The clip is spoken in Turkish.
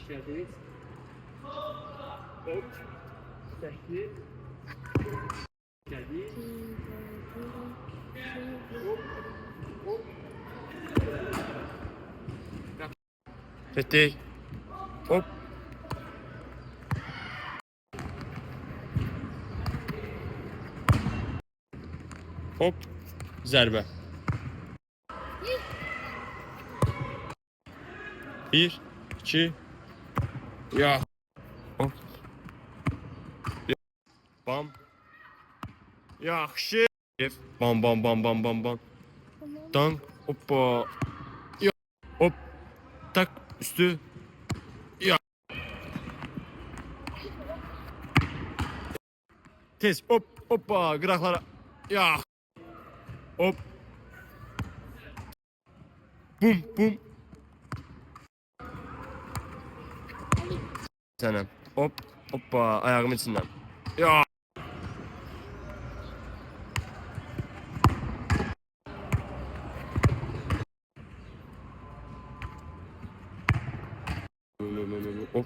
Hoş geldiniz. Hop. Tekli. Geldi. Hop. Hop. Tetik. Hop. Hop. Zərbə. 1, 2. Ya. Hop. Bam. Yaxşı. Bam bam bam bam bam bam. Dank. Hoppa. Ya. Hop. Tak üstü. Ya. Tez. Hop. Hoppa. Qıraqlara. Ya. Hop. Bum bum. Sənəm. Hop. Hoppa. Ayağımın içindən. Ya. Hop.